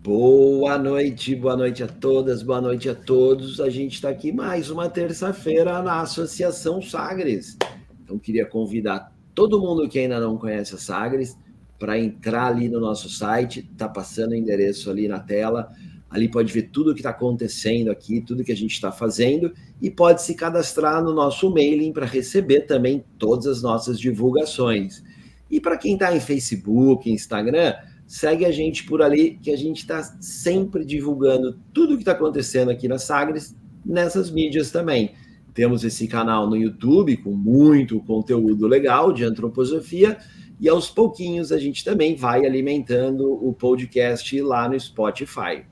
Boa noite a todas, boa noite a todos. A gente está aqui mais uma terça-feira na Associação Sagres. Então, queria convidar todo mundo que ainda não conhece a Sagres para entrar ali no nosso site. Está passando o endereço ali na tela. Ali pode ver tudo o que está acontecendo aqui, tudo que a gente está fazendo e pode se cadastrar no nosso mailing para receber também todas as nossas divulgações. E para quem está em Facebook, Instagram, segue a gente por ali, que a gente está sempre divulgando tudo o que está acontecendo aqui na Sagres, nessas mídias também. Temos esse canal no YouTube com muito conteúdo legal de antroposofia, e aos pouquinhos a gente também vai alimentando o podcast lá no Spotify.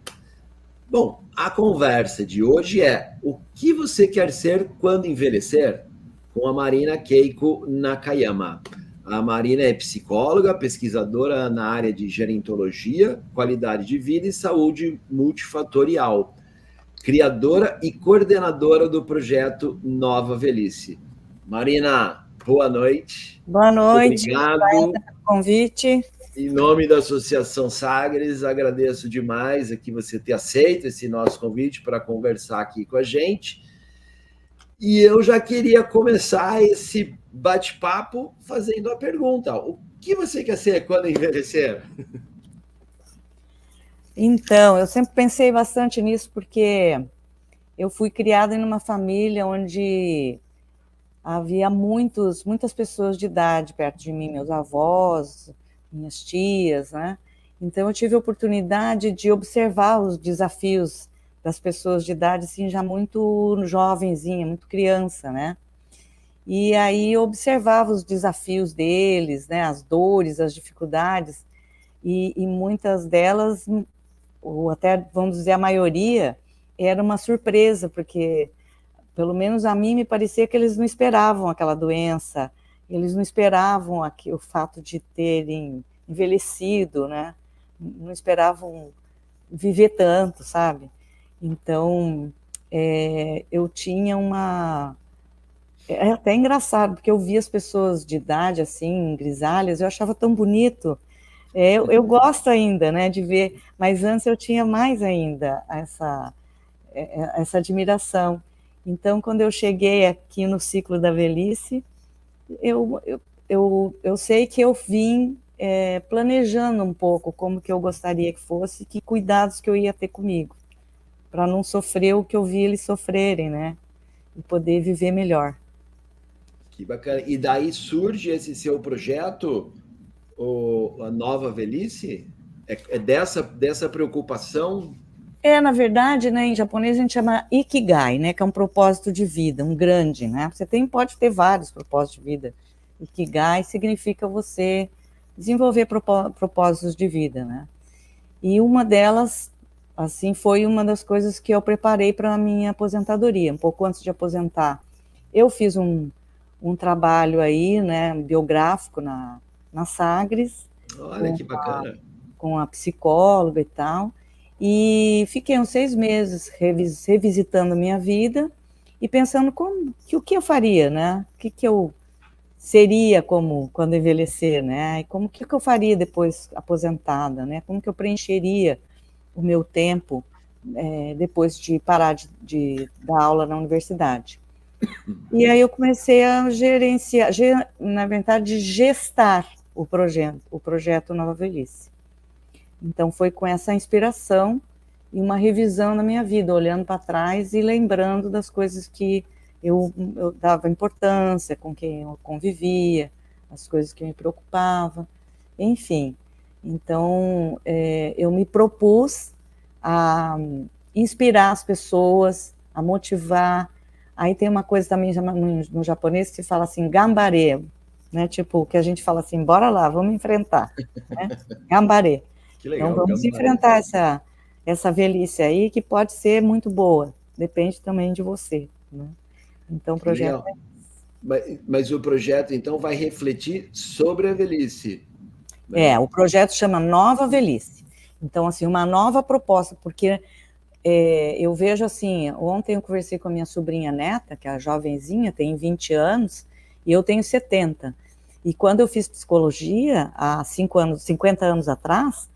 Bom, a conversa de hoje é: o que você quer ser quando envelhecer? Com a Marina Keiko Nakayama. A Marina é psicóloga, pesquisadora na área de gerontologia, qualidade de vida e saúde multifatorial, criadora e coordenadora do projeto Nova Velhice. Marina, boa noite. Boa noite. Obrigado pelo convite. Em nome da Associação Sagres, agradeço demais aqui você ter aceito esse nosso convite para conversar aqui com a gente. E eu já queria começar esse bate-papo fazendo a pergunta: o que você quer ser quando envelhecer? Então, eu sempre pensei bastante nisso, porque eu fui criada em uma família onde havia muitas pessoas de idade perto de mim, meus avós, minhas tias, né? Então, eu tive a oportunidade de observar os desafios das pessoas de idade, assim, já muito jovenzinha, muito criança, né? E aí eu observava os desafios deles, né? As dores, as dificuldades, e muitas delas, ou até, vamos dizer, a maioria, era uma surpresa, porque, pelo menos a mim, me parecia que eles não esperavam aquela doença, eles não esperavam o fato de terem envelhecido, né? Não esperavam viver tanto, sabe? Então, eu tinha uma... É até engraçado, porque eu via as pessoas de idade, assim, grisalhas, eu achava tão bonito. Eu gosto ainda, né, de ver, mas antes eu tinha mais ainda essa admiração. Então, quando eu cheguei aqui no ciclo da velhice, eu sei que eu vim planejando um pouco como que eu gostaria que fosse, que cuidados que eu ia ter comigo, para não sofrer o que eu vi eles sofrerem, né, e poder viver melhor. Que bacana. E daí surge esse seu projeto, a Nova Velhice? É dessa preocupação? Na verdade, né, em japonês a gente chama Ikigai, né, que é um propósito de vida, um grande, né? Você pode ter vários propósitos de vida. Ikigai significa você desenvolver propósitos de vida, né? E uma delas, assim, foi uma das coisas que eu preparei para a minha aposentadoria, um pouco antes de aposentar. Eu fiz um trabalho aí, né, biográfico na Sagres. Olha que bacana. Com a psicóloga e tal, e fiquei uns 6 meses revisitando a minha vida e pensando o que eu faria, né? O que eu seria quando envelhecer, né? E o que eu faria depois aposentada, né? Como que eu preencheria o meu tempo depois de parar de dar aula na universidade. E aí eu comecei a gerenciar, na verdade, gestar o projeto Nova Velhice. Então, foi com essa inspiração e uma revisão na minha vida, olhando para trás e lembrando das coisas que eu dava importância, com quem eu convivia, as coisas que me preocupavam, enfim. Então, eu me propus a inspirar as pessoas, a motivar. Aí tem uma coisa também no japonês que se fala assim, gambare, né? Tipo, que a gente fala assim, bora lá, vamos enfrentar, né? Gambare. Que legal, então, vamos enfrentar essa velhice aí, que pode ser muito boa, depende também de você, né? Então, o projeto Mas o projeto, então, vai refletir sobre a velhice. Né? O projeto chama Nova Velhice. Então, assim, uma nova proposta, porque eu vejo assim, ontem eu conversei com a minha sobrinha neta, que é a jovenzinha, tem 20 anos, e eu tenho 70. E quando eu fiz psicologia, há 50 anos atrás,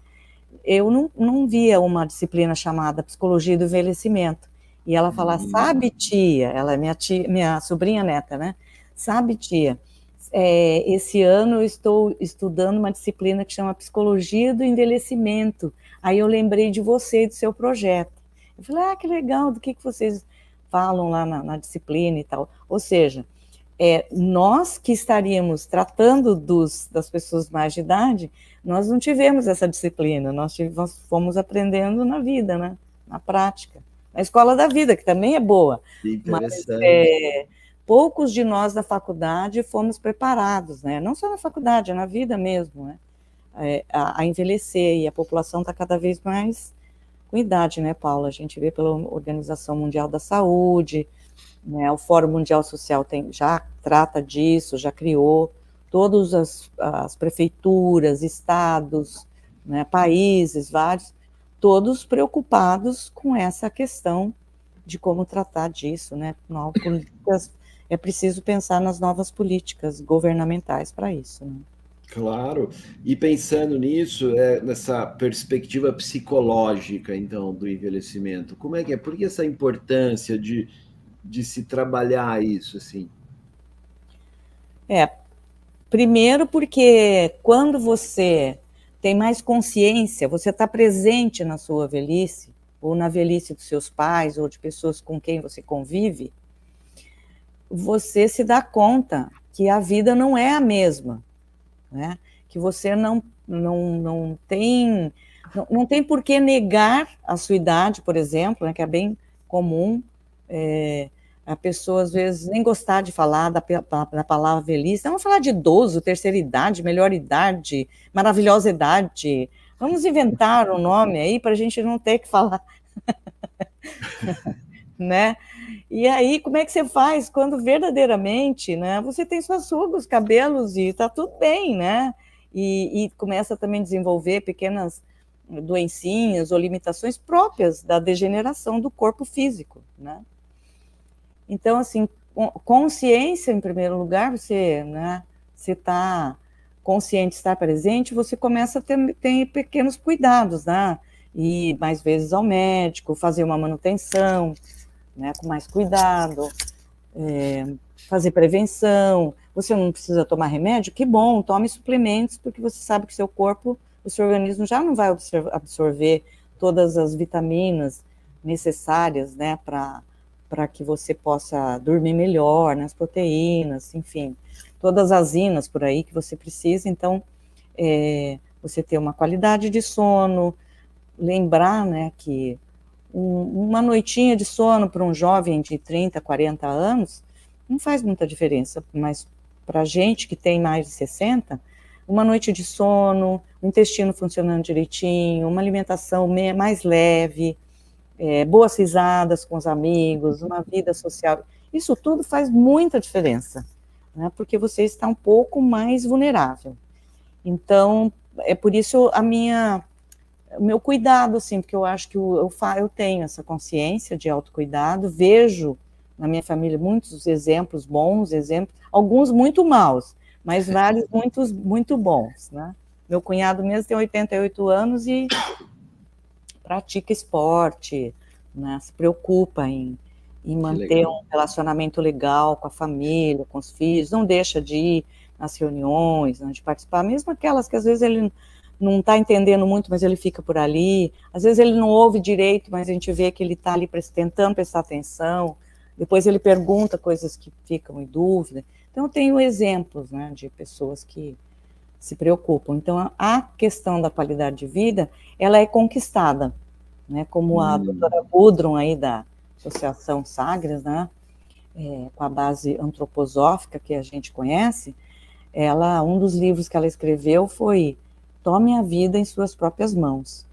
eu não via uma disciplina chamada Psicologia do Envelhecimento. E ela fala, sabe, tia, ela é minha tia, minha sobrinha neta, né? Sabe, tia, esse ano eu estou estudando uma disciplina que chama Psicologia do Envelhecimento. Aí eu lembrei de você e do seu projeto. Eu falei, que legal, do que vocês falam lá na disciplina e tal. Ou seja, nós que estaríamos tratando das pessoas mais de idade, nós não tivemos essa disciplina, nós fomos aprendendo na vida, né? Na prática. Na escola da vida, que também é boa. Interessante. Mas poucos de nós da faculdade fomos preparados, né? Não só na faculdade, é na vida mesmo, né? A envelhecer, e a população está cada vez mais com idade, né, Paula? A gente vê pela Organização Mundial da Saúde, né, o Fórum Mundial Social já trata disso, já criou, todas as prefeituras, estados, né, países, vários, todos preocupados com essa questão de como tratar disso, né? É preciso pensar nas novas políticas governamentais para isso, né? Claro, e pensando nisso, nessa perspectiva psicológica, então, do envelhecimento, como é que é? Por que essa importância de se trabalhar isso, assim? Primeiro porque quando você tem mais consciência, você está presente na sua velhice, ou na velhice dos seus pais, ou de pessoas com quem você convive, você se dá conta que a vida não é a mesma, né? Que você não tem por que negar a sua idade, por exemplo, né, que é bem comum, a pessoa às vezes nem gostar de falar da palavra velhice. Vamos falar de idoso, terceira idade, melhor idade, maravilhosa idade. Vamos inventar um nome aí para a gente não ter que falar, né? E aí, como é que você faz quando verdadeiramente, né, você tem suas rugas, cabelos e está tudo bem, né? E começa também a desenvolver pequenas doencinhas ou limitações próprias da degeneração do corpo físico, né? Então, assim, consciência, em primeiro lugar, você, né, você está consciente, está presente, você começa a ter pequenos cuidados, né? Ir mais vezes ao médico, fazer uma manutenção, né, com mais cuidado, fazer prevenção. Você não precisa tomar remédio? Que bom, tome suplementos, porque você sabe que seu corpo, o seu organismo já não vai absorver todas as vitaminas necessárias, né, para que você possa dormir melhor, né, as proteínas, enfim, todas as inas por aí que você precisa. Então, você ter uma qualidade de sono, lembrar, né, que uma noitinha de sono para um jovem de 30, 40 anos não faz muita diferença, mas para a gente que tem mais de 60, uma noite de sono, o intestino funcionando direitinho, uma alimentação mais leve, boas risadas com os amigos, uma vida social, isso tudo faz muita diferença, né, porque você está um pouco mais vulnerável. Então, é por isso o meu cuidado, assim, porque eu acho que eu tenho essa consciência de autocuidado, vejo na minha família muitos exemplos bons, alguns muito maus, mas vários muito bons, né? Meu cunhado mesmo tem 88 anos e pratica esporte, né? Se preocupa em manter um relacionamento legal com a família, com os filhos, não deixa de ir nas reuniões, né, de participar, mesmo aquelas que às vezes ele não está entendendo muito, mas ele fica por ali, às vezes ele não ouve direito, mas a gente vê que ele está ali tentando prestar atenção, depois ele pergunta coisas que ficam em dúvida. Então eu tenho exemplos, né, de pessoas que se preocupam. Então a questão da qualidade de vida, ela é conquistada, né, como a doutora Gudrun aí da Associação Sagres, né, com a base antroposófica que a gente conhece, um dos livros que ela escreveu foi Tome a Vida em Suas Próprias Mãos.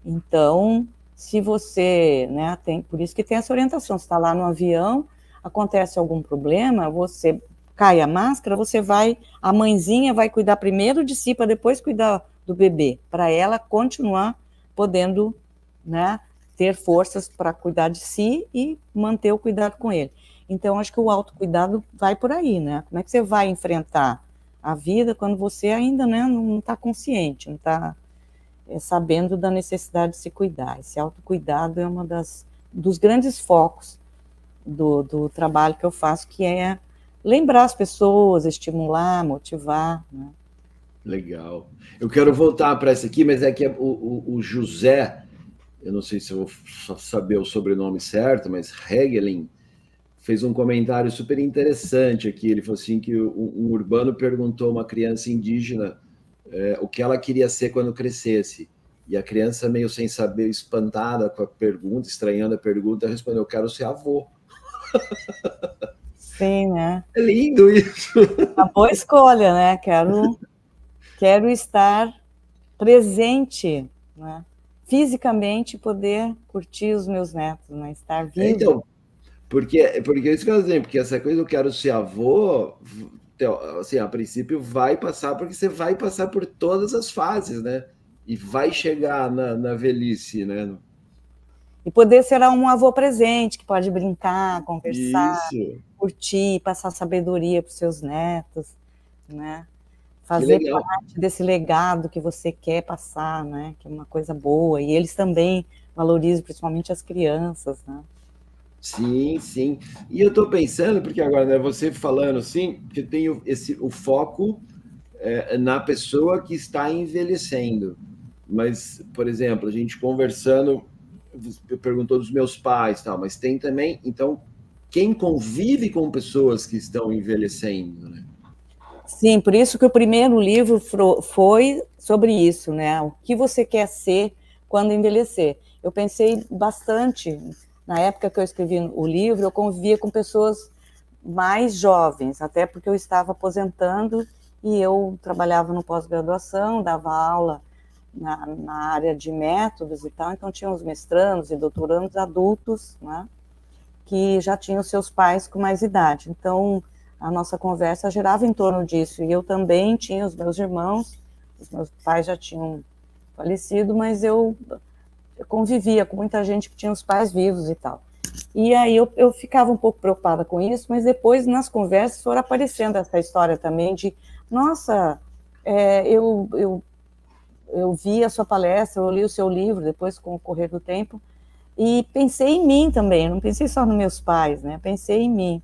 Então, se você, né, por isso que tem essa orientação, você está lá no avião, acontece algum problema, você cai a máscara, a mãezinha vai cuidar primeiro de si, para depois cuidar do bebê, para ela continuar podendo, né, ter forças para cuidar de si e manter o cuidado com ele. Então, acho que o autocuidado vai por aí, né? Como é que você vai enfrentar a vida quando você ainda, né, não está consciente, não está sabendo da necessidade de se cuidar. Esse autocuidado é dos grandes focos do trabalho que eu faço, que é lembrar as pessoas, estimular, motivar, né? Legal. Eu quero voltar para essa aqui, mas é que o José, eu não sei se eu vou saber o sobrenome certo, mas Hegelin, fez um comentário super interessante aqui. Ele falou assim que um urbano perguntou a uma criança indígena o que ela queria ser quando crescesse. E a criança, meio sem saber, espantada com a pergunta, estranhando a pergunta, respondeu: eu quero ser avô. Sim, né? É lindo isso. Uma boa escolha, né? Quero estar presente, né? Fisicamente, poder curtir os meus netos, né? Estar vivo. Então, porque isso que eu dizer, porque essa coisa eu quero ser avô, assim, a princípio vai passar, porque você vai passar por todas as fases, né? E vai chegar na velhice, né? E poder ser um avô presente, que pode brincar, conversar, Isso. curtir, passar sabedoria para os seus netos, né? Que Fazer legal. parte desse legado que você quer passar, né? Que é uma coisa boa. E eles também valorizam, principalmente as crianças, né? Sim, sim. E eu estou pensando, porque agora, né, você falando assim, que tem o foco na pessoa que está envelhecendo. Mas, por exemplo, a gente conversando, perguntou dos meus pais, tal, mas tem também, então, quem convive com pessoas que estão envelhecendo, né? Sim, por isso que o primeiro livro foi sobre isso, né? O que você quer ser quando envelhecer. Eu pensei bastante, na época que eu escrevi o livro, eu convivia com pessoas mais jovens, até porque eu estava aposentando e eu trabalhava no pós-graduação, dava aula na área de métodos e tal, então tinha os mestrandos e doutorandos adultos, né? Que já tinham seus pais com mais idade. Então, a nossa conversa girava em torno disso. E eu também tinha os meus irmãos, os meus pais já tinham falecido, mas eu convivia com muita gente que tinha os pais vivos e tal. E aí eu ficava um pouco preocupada com isso, mas depois nas conversas foram aparecendo essa história também de, nossa, eu vi a sua palestra, eu li o seu livro depois com o correr do tempo, e pensei em mim também, não pensei só nos meus pais, né? Pensei em mim.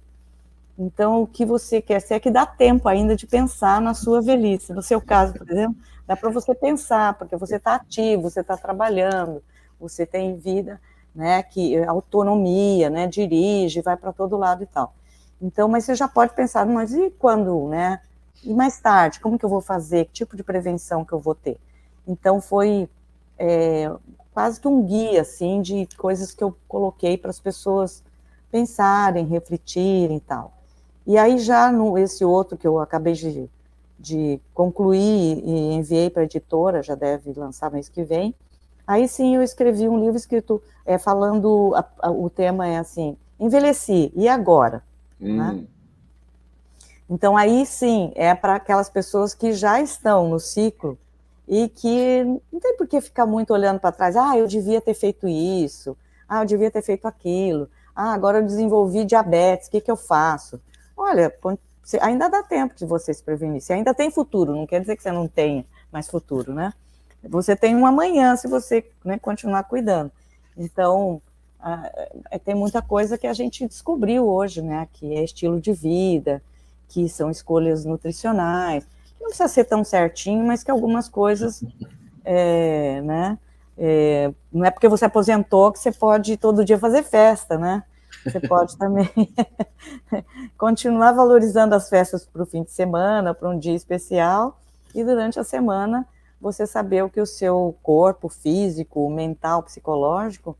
Então, o que você quer ser é que dá tempo ainda de pensar na sua velhice. No seu caso, por exemplo, dá para você pensar, porque você está ativo, você está trabalhando, você tem vida, né, que autonomia, né, dirige, vai para todo lado e tal. Então, mas você já pode pensar, mas e quando, né? E mais tarde, como que eu vou fazer? Que tipo de prevenção que eu vou ter? Então, foi quase que um guia, assim, de coisas que eu coloquei para as pessoas pensarem, refletirem e tal. E aí já esse outro que eu acabei de concluir e enviei para a editora, já deve lançar mês que vem, aí sim eu escrevi um livro escrito falando, o tema é assim, envelheci, e agora? Né? Então aí sim, é para aquelas pessoas que já estão no ciclo e que não tem por que ficar muito olhando para trás, eu devia ter feito isso, eu devia ter feito aquilo, agora eu desenvolvi diabetes, o que eu faço? Olha, ainda dá tempo de você se prevenir, você ainda tem futuro, não quer dizer que você não tenha mais futuro, né? Você tem um amanhã se você, né, continuar cuidando. Então, tem muita coisa que a gente descobriu hoje, né, que é estilo de vida, que são escolhas nutricionais, que não precisa ser tão certinho, mas que algumas coisas, né, não é porque você aposentou que você pode todo dia fazer festa, né? Você pode também continuar valorizando as festas para o fim de semana, para um dia especial, e durante a semana você saber o que o seu corpo físico, mental, psicológico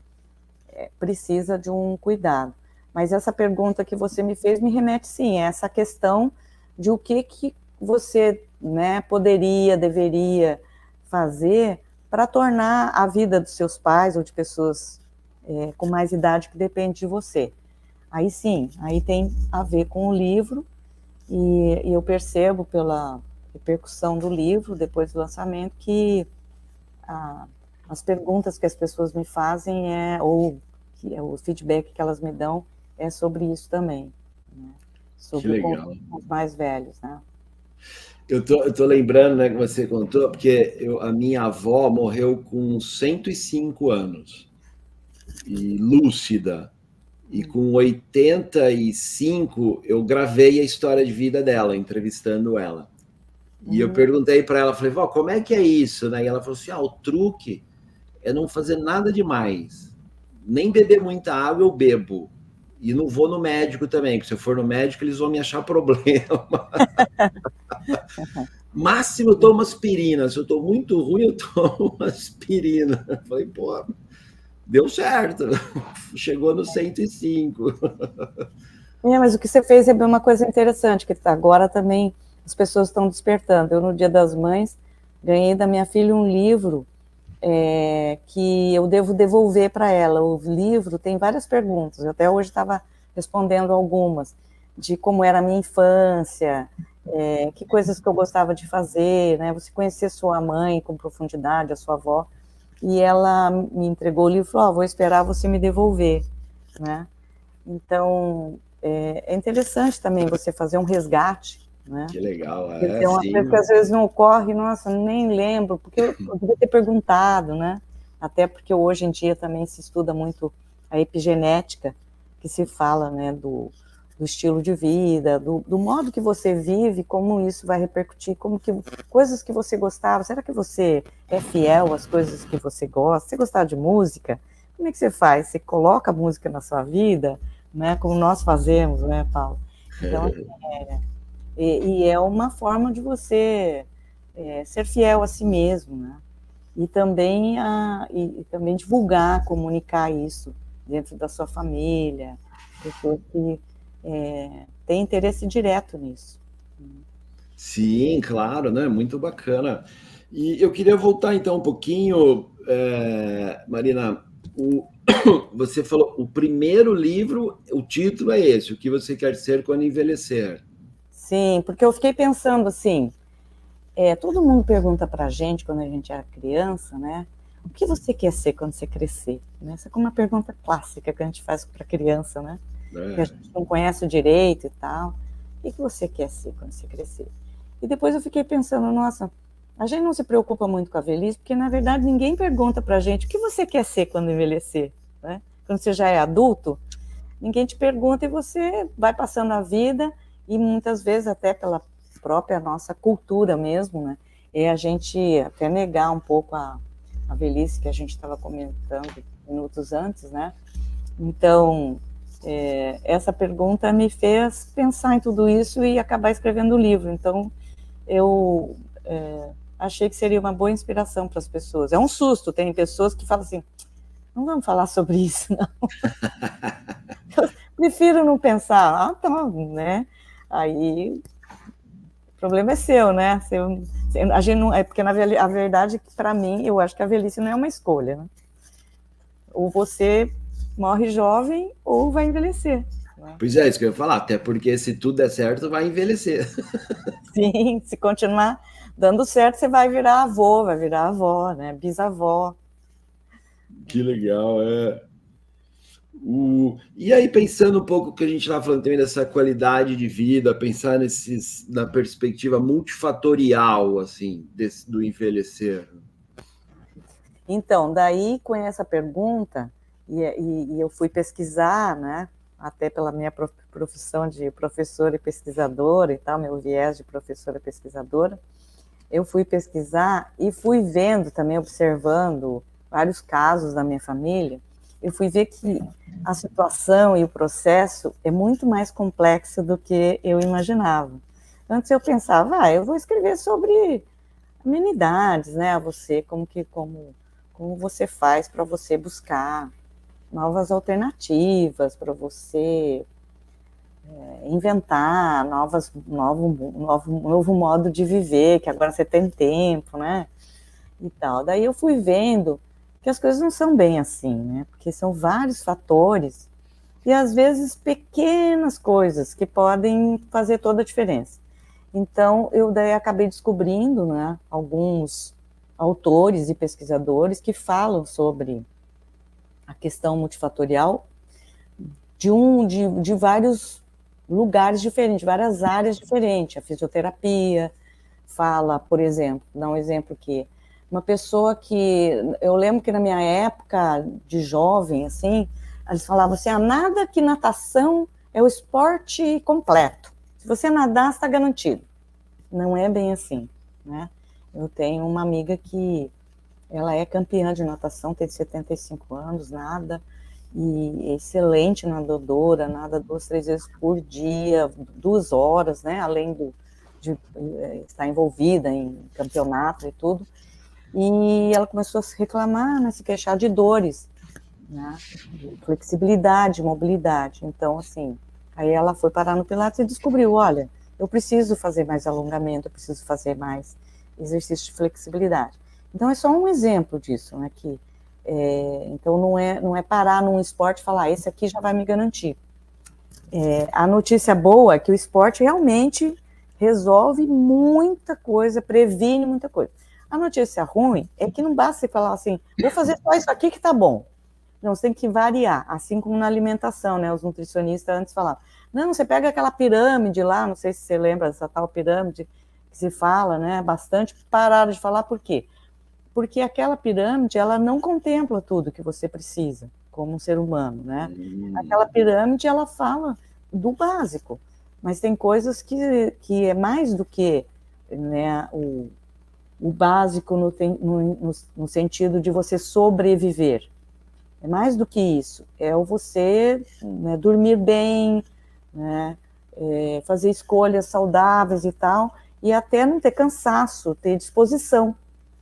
precisa de um cuidado. Mas essa pergunta que você me fez me remete, sim, a essa questão de o que você, né, poderia, deveria fazer para tornar a vida dos seus pais ou de pessoas com mais idade que depende de você. Aí sim, aí tem a ver com o livro, e eu percebo pela repercussão do livro, depois do lançamento, que as perguntas que as pessoas me fazem ou o feedback que elas me dão é sobre isso também, né? Sobre o convívio com os mais velhos, né? Eu tô lembrando, né, que você contou, porque a minha avó morreu com 105 anos, e lúcida. E com 85 eu gravei a história de vida dela, entrevistando ela. E eu perguntei para ela, falei, vó, como é que é isso? Né? E ela falou assim, o truque é não fazer nada demais. Nem beber muita água eu bebo. E não vou no médico também, porque se eu for no médico eles vão me achar problema. Máximo eu tomo aspirina. Se eu estou muito ruim, eu tomo aspirina. Eu falei, pô, deu certo. Chegou no 105. Mas o que você fez é uma coisa interessante, que agora também as pessoas estão despertando. Eu, no Dia das Mães, ganhei da minha filha um livro que eu devo devolver para ela. O livro tem várias perguntas, eu até hoje estava respondendo algumas, de como era a minha infância, que coisas que eu gostava de fazer, né? Você conhecer sua mãe com profundidade, a sua avó, e ela me entregou o livro e falou, vou esperar você me devolver, né? Então, é interessante também você fazer um resgate, né? Que legal, Então, uma coisa sim. que às vezes não ocorre, nossa, nem lembro, porque eu devia ter perguntado, né? Até porque hoje em dia também se estuda muito a epigenética, que se fala, né, do estilo de vida, do modo que você vive, como isso vai repercutir, como que coisas que você gostava, será que você é fiel às coisas que você gosta? Você gostava de música? Como é que você faz? Você coloca a música na sua vida, né? Como nós fazemos, né, Paulo? Então, e é uma forma de você ser fiel a si mesmo, né? E também, e também divulgar, comunicar isso dentro da sua família, pessoas que têm interesse direto nisso. Sim, claro, né? Muito bacana. E eu queria voltar então um pouquinho, Marina. Você falou o primeiro livro, o título é esse, O que você quer ser quando envelhecer. Sim, porque eu fiquei pensando assim, todo mundo pergunta para a gente, quando a gente era criança, né? O que você quer ser quando você crescer? Né? Essa é uma pergunta clássica que a gente faz para criança, né? Que a É. gente não conhece o direito e tal. O que você quer ser quando você crescer? E depois eu fiquei pensando, nossa, a gente não se preocupa muito com a velhice, porque na verdade ninguém pergunta para a gente o que você quer ser quando envelhecer, né? Quando você já é adulto, ninguém te pergunta e você vai passando a vida e muitas vezes até pela própria nossa cultura mesmo, né? É a gente até negar um pouco a velhice que a gente estava comentando minutos antes, né? Então, essa pergunta me fez pensar em tudo isso e acabar escrevendo o livro. Então, eu achei que seria uma boa inspiração para as pessoas. É um susto, tem pessoas que falam assim, não vamos falar sobre isso, não. Eu prefiro não pensar, tá, né? Aí o problema é seu, né? A gente não, porque a verdade é que, para mim, eu acho que a velhice não é uma escolha, né? Ou você morre jovem ou vai envelhecer. Né? Pois é, isso que eu ia falar, até porque se tudo der certo, vai envelhecer. Sim, se continuar dando certo, você vai virar avô, vai virar avó, né? Bisavó. Que legal, é. E aí, pensando um pouco que a gente estava falando também dessa qualidade de vida, pensar na perspectiva multifatorial, assim, do envelhecer. Então, daí com essa pergunta, e eu fui pesquisar, né? Até pela minha profissão de professora e pesquisadora e tal, meu viés de professora e pesquisadora, eu fui pesquisar e fui vendo também, observando vários casos da minha família, eu fui ver que a situação e o processo é muito mais complexo do que eu imaginava. Antes eu pensava, eu vou escrever sobre amenidades, né, você, como você faz para você buscar novas alternativas, para você inventar novo modo de viver, que agora você tem tempo, né? E tal. Daí eu fui vendo que as coisas não são bem assim, né? Porque são vários fatores e às vezes pequenas coisas que podem fazer toda a diferença. Então eu daí acabei descobrindo, né, alguns autores e pesquisadores que falam sobre a questão multifatorial de vários lugares diferentes, várias áreas diferentes, a fisioterapia, fala, por exemplo, dá um exemplo aqui, uma pessoa que, eu lembro que na minha época de jovem, assim, eles falavam assim, nada que natação é o esporte completo. Se você nadar, está garantido. Não é bem assim, né? Eu tenho uma amiga que ela é campeã de natação, tem 75 anos, nada, e excelente nadadora, nada 2, 3 vezes por dia, 2 horas, né? Além de estar envolvida em campeonato e tudo. E ela começou a se reclamar, né, se queixar de dores, né? De flexibilidade, mobilidade. Então, assim, aí ela foi parar no Pilates e descobriu, olha, eu preciso fazer mais alongamento, eu preciso fazer mais exercício de flexibilidade. Então, é só um exemplo disso, né, que então não é parar num esporte e falar, esse aqui já vai me garantir. A notícia boa é que o esporte realmente resolve muita coisa, previne muita coisa. A notícia ruim é que não basta você falar assim, vou fazer só isso aqui que tá bom. Não, você tem que variar, assim como na alimentação, né? Os nutricionistas antes falavam, não, você pega aquela pirâmide lá, não sei se você lembra dessa tal pirâmide que se fala, né? Bastante, pararam de falar, por quê? Porque aquela pirâmide, ela não contempla tudo que você precisa, como um ser humano, né? Aquela pirâmide, ela fala do básico, mas tem coisas que é mais do que, né, o básico no sentido de você sobreviver. É mais do que isso, é o você, né, dormir bem, né, fazer escolhas saudáveis e tal, e até não ter cansaço, ter disposição.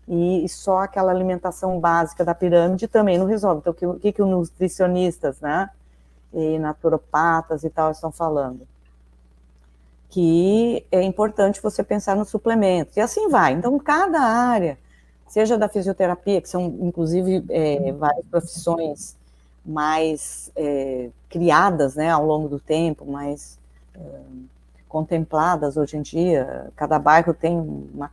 E só aquela alimentação básica da pirâmide também não resolve. Então, o que os nutricionistas, né, e naturopatas e tal estão falando? Que é importante você pensar nos suplementos, e assim vai. Então, cada área, seja da fisioterapia, que são, inclusive, várias profissões mais criadas, né, ao longo do tempo, mais contempladas hoje em dia. Cada bairro tem uma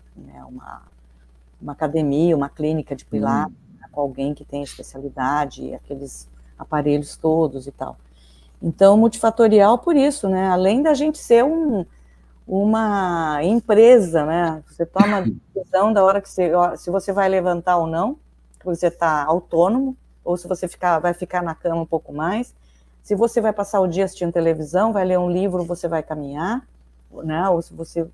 academia, uma clínica de pilates, com alguém que tem especialidade, aqueles aparelhos todos e tal. Então, multifatorial por isso, né? Além da gente ser uma empresa, né? Você toma a decisão da hora que se você vai levantar ou não, que você está autônomo, ou se você vai ficar na cama um pouco mais. Se você vai passar o dia assistindo televisão, vai ler um livro, você vai caminhar, né? Ou se você...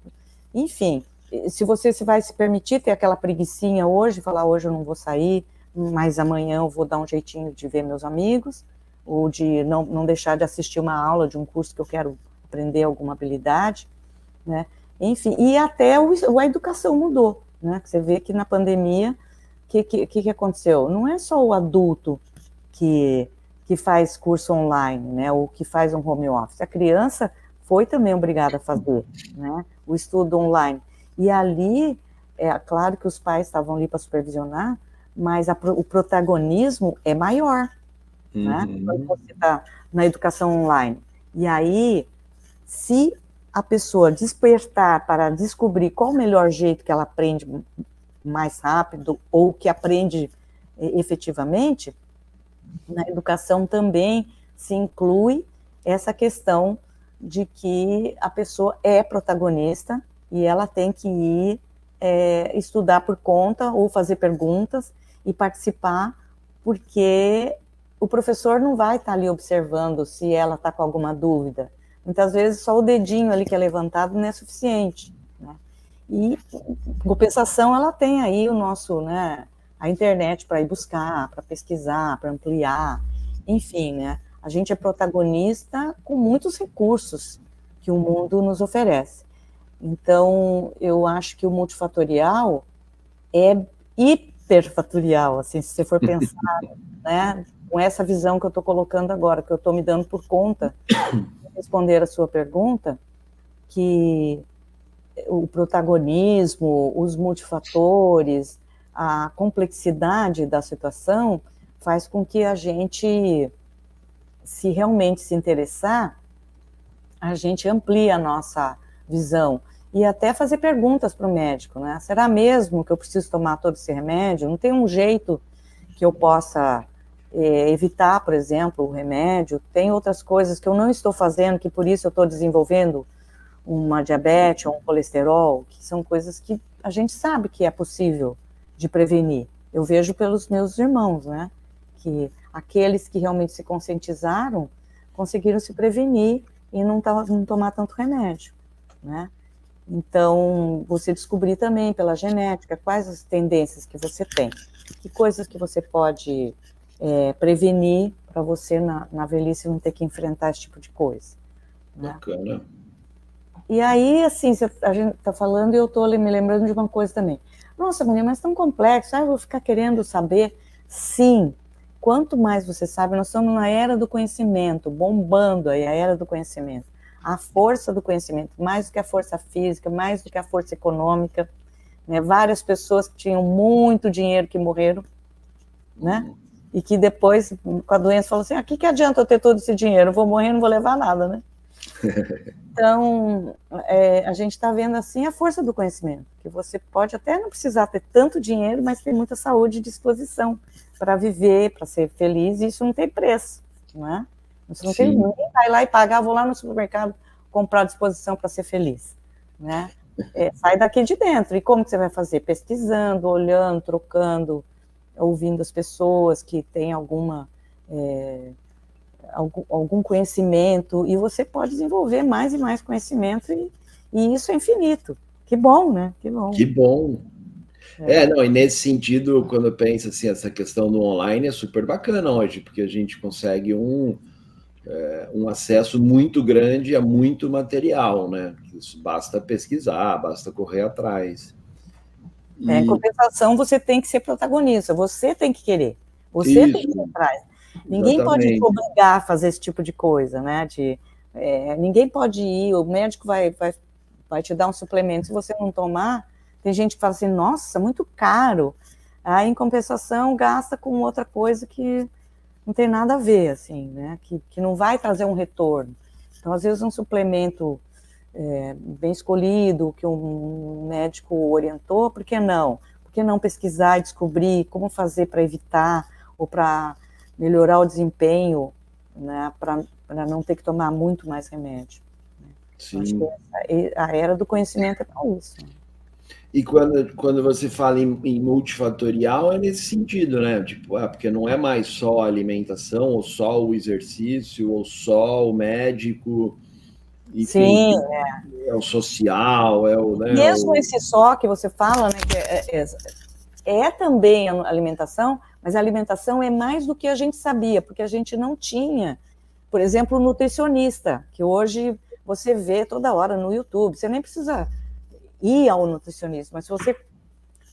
Enfim, se você vai se permitir ter aquela preguicinha hoje, falar hoje eu não vou sair, mas amanhã eu vou dar um jeitinho de ver meus amigos, ou de não deixar de assistir uma aula de um curso que eu quero aprender alguma habilidade, né? Enfim, e até a educação mudou, né? Você vê que na pandemia, o que aconteceu? Não é só o adulto que faz curso online, né? Ou que faz um home office. A criança foi também obrigada a fazer, né? O estudo online. E ali, claro que os pais estavam ali para supervisionar, mas o protagonismo é maior, né? Quando você está na educação online. E aí, se a pessoa despertar para descobrir qual o melhor jeito que ela aprende mais rápido, ou que aprende efetivamente, na educação também se inclui essa questão de que a pessoa é protagonista e ela tem que ir estudar por conta ou fazer perguntas e participar, porque o professor não vai estar ali observando se ela está com alguma dúvida. Muitas vezes só o dedinho ali que é levantado não é suficiente, né? E, em compensação, ela tem aí o nosso, né, a internet para ir buscar, para pesquisar, para ampliar, enfim, né? A gente é protagonista com muitos recursos que o mundo nos oferece. Então, eu acho que o multifatorial é hiperfatorial, assim, se você for pensar, né, com essa visão que eu estou colocando agora, que eu estou me dando por conta de responder a sua pergunta, que o protagonismo, os multifatores, a complexidade da situação faz com que a gente, se realmente se interessar, a gente amplie a nossa visão e até fazer perguntas para o médico, né? Será mesmo que eu preciso tomar todo esse remédio? Não tem um jeito que eu possa evitar, por exemplo, o remédio? Tem outras coisas que eu não estou fazendo, que por isso eu estou desenvolvendo uma diabetes ou um colesterol, que são coisas que a gente sabe que é possível de prevenir. Eu vejo pelos meus irmãos, né, que aqueles que realmente se conscientizaram conseguiram se prevenir e não tomar tanto remédio, né? Então, você descobrir também pela genética quais as tendências que você tem, que coisas que você pode prevenir para você na velhice não ter que enfrentar esse tipo de coisa. Né? Bacana. E aí, assim, a gente está falando e eu estou me lembrando de uma coisa também. Nossa, menina, mas tão complexo, eu vou ficar querendo saber. Sim, quanto mais você sabe, nós estamos na era do conhecimento, bombando aí a era do conhecimento. A força do conhecimento, mais do que a força física, mais do que a força econômica, né? Várias pessoas que tinham muito dinheiro que morreram, né? E que depois, com a doença, falam assim, o que adianta eu ter todo esse dinheiro? Eu vou morrer, não vou levar nada, né? Então, a gente está vendo assim a força do conhecimento, que você pode até não precisar ter tanto dinheiro, mas ter muita saúde e disposição para viver, para ser feliz, e isso não tem preço, né? Isso não tem, ninguém vai lá e pagar, vou lá no supermercado comprar disposição para ser feliz, né? Sai daqui de dentro. E como que você vai fazer? Pesquisando, olhando, trocando, ouvindo as pessoas que têm algum conhecimento, e você pode desenvolver mais e mais conhecimento, e isso é infinito. Que bom, né? Que bom. Que bom. Não, e nesse sentido, quando eu penso assim, essa questão do online é super bacana hoje, porque a gente consegue um acesso muito grande a muito material, né? Isso basta pesquisar, basta correr atrás. Em compensação, você tem que ser protagonista, você tem que querer, você tem que ir atrás. Ninguém pode te obrigar a fazer esse tipo de coisa, né? Ninguém pode ir, o médico vai te dar um suplemento, se você não tomar, tem gente que fala assim, nossa, muito caro. Aí, em compensação, gasta com outra coisa que não tem nada a ver, assim, né? Que não vai trazer um retorno. Então, às vezes, um suplemento bem escolhido, que um médico orientou, por que não? Por que não pesquisar e descobrir como fazer para evitar ou para melhorar o desempenho, né? Para não ter que tomar muito mais remédio. Sim. Acho que a era do conhecimento é para isso. E quando você fala em multifatorial, é nesse sentido, né? Tipo, porque não é mais só a alimentação, ou só o exercício, ou só o médico, enfim, sim, é o social, né, mesmo esse só que você fala, né, que é também a alimentação, mas a alimentação é mais do que a gente sabia, porque a gente não tinha, por exemplo, o nutricionista, que hoje você vê toda hora no YouTube, você nem precisa ir ao nutricionista, mas se você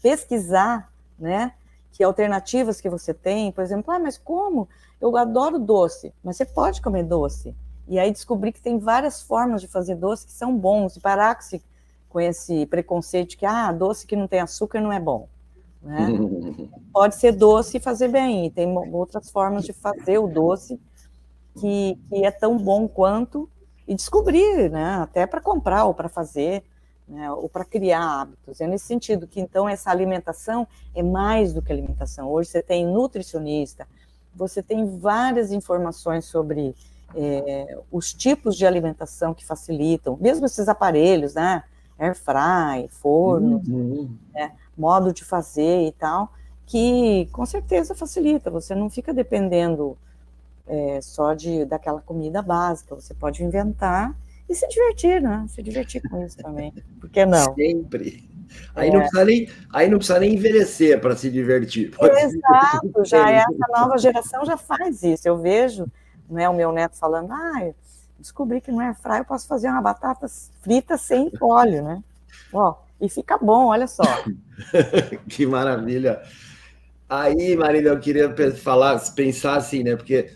pesquisar, né, que alternativas que você tem, por exemplo, mas como? Eu adoro doce, mas você pode comer doce. E aí descobri que tem várias formas de fazer doce que são bons, e parar com esse preconceito de que doce que não tem açúcar não é bom. Né? Pode ser doce e fazer bem, e tem outras formas de fazer o doce que é tão bom quanto, e descobrir, né, até para comprar ou para fazer, né, ou para criar hábitos. É nesse sentido que, então, essa alimentação é mais do que alimentação. Hoje você tem nutricionista, você tem várias informações sobre os tipos de alimentação que facilitam, mesmo esses aparelhos, né, air fry, forno, né, modo de fazer e tal, que com certeza facilita, você não fica dependendo só daquela comida básica, você pode inventar e se divertir, né? Se divertir com isso também. Por que não? Sempre. Aí não precisa nem envelhecer para se divertir. Exato, já essa nova geração já faz isso. Eu vejo, né, o meu neto falando, descobri que no air fry eu posso fazer uma batata frita sem óleo, né? E fica bom, olha só. Que maravilha. Aí, Marília, eu queria pensar assim, né? Porque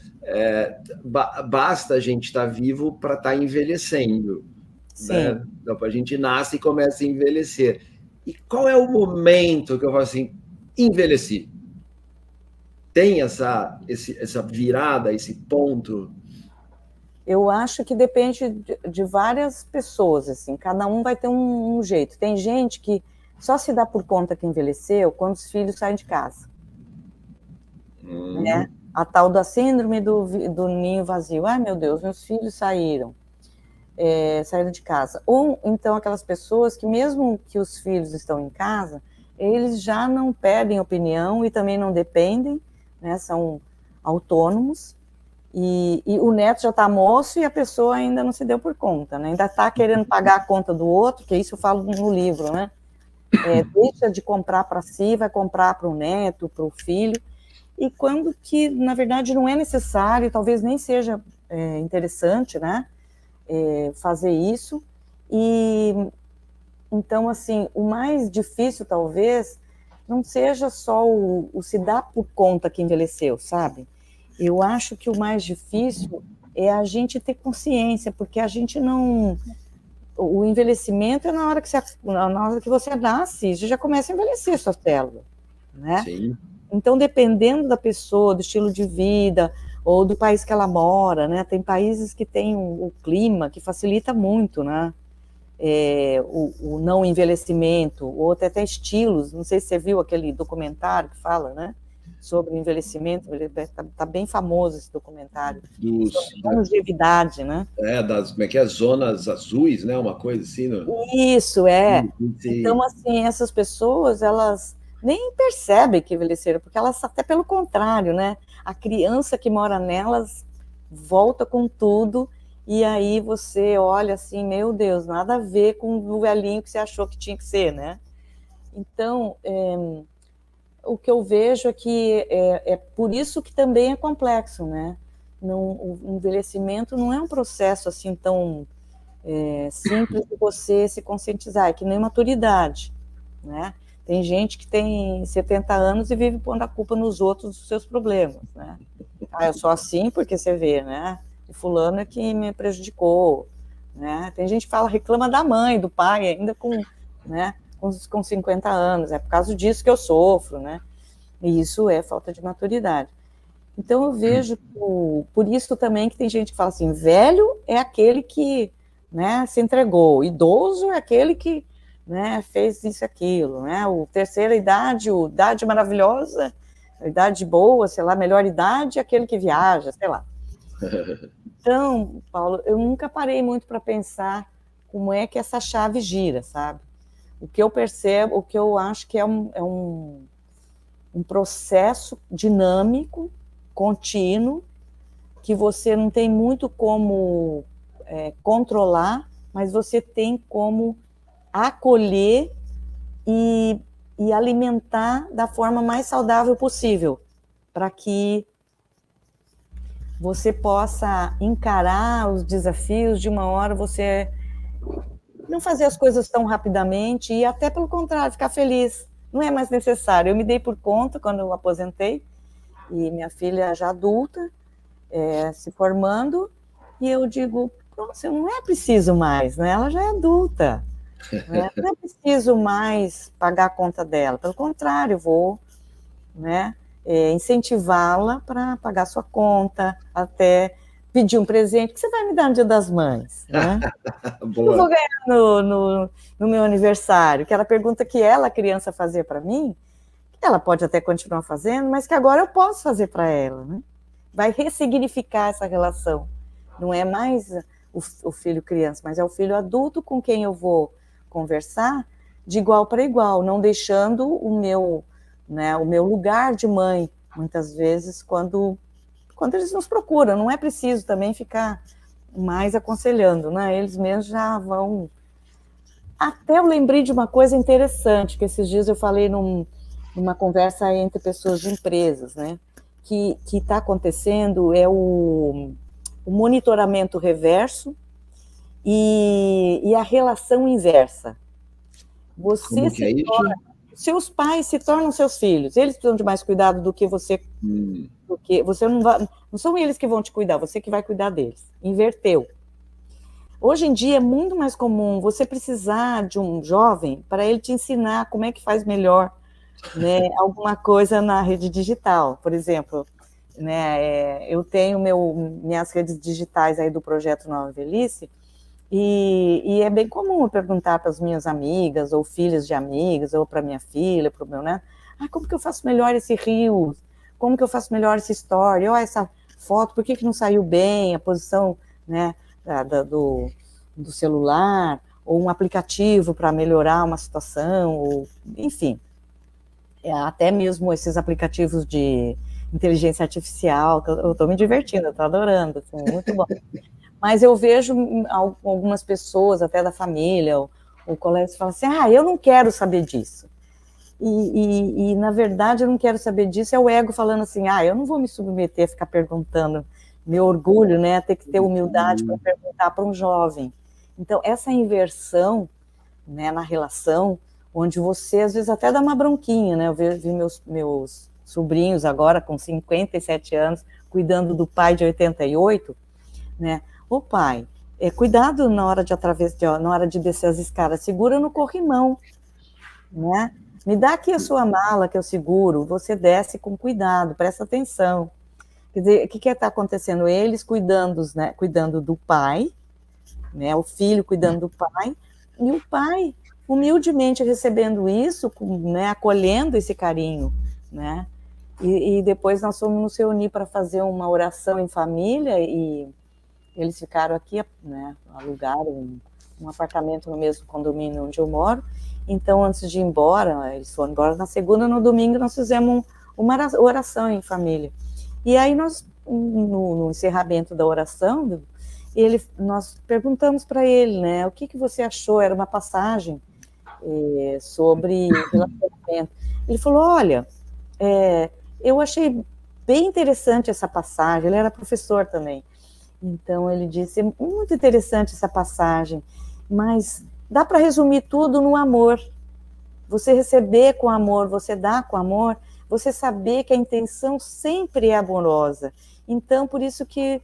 basta a gente estar vivo para estar envelhecendo. Sim. Né? Então, a gente nasce e começa a envelhecer. E qual é o momento que eu falo assim, envelheci? Tem essa virada, esse ponto? Eu acho que depende de várias pessoas, assim, cada um vai ter um jeito. Tem gente que só se dá por conta que envelheceu quando os filhos saem de casa. Né? A tal da síndrome do ninho vazio. Ai, meu Deus, meus filhos saíram. saíram de casa. Ou então aquelas pessoas que, mesmo que os filhos estão em casa, eles já não pedem opinião e também não dependem, né, são autônomos, e o neto já está moço e a pessoa ainda não se deu por conta, né, ainda está querendo pagar a conta do outro, que isso eu falo no livro, né, deixa de comprar para si, vai comprar para o neto, para o filho, e quando que, na verdade, não é necessário, talvez nem seja interessante, né, fazer isso. E então, assim, o mais difícil, talvez, não seja só o se dar por conta que envelheceu, sabe? Eu acho que o mais difícil é a gente ter consciência, porque a gente não... O envelhecimento é na hora que você nasce, você já começa a envelhecer sua célula, né? Sim. Então, dependendo da pessoa, do estilo de vida, ou do país que ela mora, né? Tem países que têm o clima que facilita muito, né? O não envelhecimento, ou até estilos, não sei se você viu aquele documentário que fala, né? Sobre o envelhecimento, está bem famoso esse documentário, sobre longevidade, né? Como é que é? Zonas azuis, né? Uma coisa assim. Isso, Então, assim, essas pessoas, elas nem percebem que envelheceram, porque elas, até pelo contrário, né? A criança que mora nelas volta com tudo, e aí você olha assim, meu Deus, nada a ver com o velhinho que você achou que tinha que ser, né? Então, o que eu vejo é que é por isso que também é complexo, né? O envelhecimento não é um processo assim tão simples de você se conscientizar, é que nem maturidade, né? Tem gente que tem 70 anos e vive pondo a culpa nos outros dos seus problemas, né? Eu sou assim porque você vê, né? O fulano é que me prejudicou, né? Tem gente que fala, reclama da mãe, do pai, ainda né, com 50 anos, é por causa disso que eu sofro, né? E isso é falta de maturidade. Então eu vejo, por isso também que tem gente que fala assim, velho é aquele que, né, se entregou, idoso é aquele que, né, fez isso e aquilo, né? O terceira idade, o idade maravilhosa, a idade boa, sei lá, melhor idade é aquele que viaja, sei lá. Então, Paulo, eu nunca parei muito para pensar como é que essa chave gira, sabe? O que eu percebo, o que eu acho que é um processo dinâmico, contínuo, que você não tem muito como controlar, mas você tem como acolher e alimentar da forma mais saudável possível, para que você possa encarar os desafios de uma hora, você não fazer as coisas tão rapidamente e até pelo contrário, ficar feliz. Não é mais necessário. Eu me dei por conta quando eu aposentei, e minha filha já adulta, se formando, e eu digo, pronto, eu não é preciso mais, né? Ela já é adulta, né? Não é preciso mais pagar a conta dela, pelo contrário, eu vou, né, incentivá-la para pagar sua conta, até pedir um presente, que você vai me dar no Dia das Mães, né? Boa. Eu vou ganhar no meu aniversário, que era a pergunta que ela, criança, fazia para mim, que ela pode até continuar fazendo, mas que agora eu posso fazer para ela, né? Vai ressignificar essa relação. Não é mais o filho criança, mas é o filho adulto com quem eu vou conversar de igual para igual, não deixando o meu lugar de mãe, muitas vezes, quando eles nos procuram. Não é preciso também ficar mais aconselhando, né? Eles mesmos já vão... Até eu lembrei de uma coisa interessante, que esses dias eu falei numa conversa entre pessoas de empresas, né? Que está acontecendo é o monitoramento reverso e a relação inversa. Como que é isso? Seus pais se tornam seus filhos, eles precisam de mais cuidado do que você, porque você não são eles que vão te cuidar, você que vai cuidar deles. Inverteu. Hoje em dia é muito mais comum você precisar de um jovem para ele te ensinar como é que faz melhor, né, alguma coisa na rede digital, por exemplo, né, eu tenho minhas redes digitais aí do projeto Nova Velhice, e é bem comum eu perguntar para as minhas amigas, ou filhas de amigas, ou para minha filha, para o meu neto, como que eu faço melhor esse reel? Como que eu faço melhor essa story? Essa foto, por que não saiu bem? A posição, né, do do celular, ou um aplicativo para melhorar uma situação, ou, enfim, até mesmo esses aplicativos de inteligência artificial, que eu estou me divertindo, eu estou adorando, assim, muito bom. Mas eu vejo algumas pessoas, até da família, ou colegas, falam assim, eu não quero saber disso. E, na verdade, eu não quero saber disso, é o ego falando assim, eu não vou me submeter a ficar perguntando, meu orgulho, né, ter que ter humildade para perguntar para um jovem. Então, essa inversão, né, na relação, onde você, às vezes, até dá uma bronquinha, né, eu vi meus sobrinhos agora, com 57 anos, cuidando do pai de 88, né, o pai, cuidado na hora na hora de descer as escadas, segura no corrimão, né, me dá aqui a sua mala que eu seguro, você desce com cuidado, presta atenção. Quer dizer, o que está acontecendo? Eles cuidando do pai, né, o filho cuidando do pai, e o pai humildemente recebendo isso, né, acolhendo esse carinho, né, e depois nós fomos nos reunir para fazer uma oração em família, e eles ficaram aqui, né, alugaram um apartamento no mesmo condomínio onde eu moro. Então, antes de ir embora, eles foram embora na segunda, no domingo nós fizemos uma oração em família. E aí nós, no encerramento da oração, nós perguntamos para ele, né, o que você achou? Era uma passagem sobre relacionamento. Ele falou, olha, eu achei bem interessante essa passagem, ele era professor também. Então, ele disse, muito interessante essa passagem, mas dá para resumir tudo no amor. Você receber com amor, você dar com amor, você saber que a intenção sempre é amorosa. Então, por isso que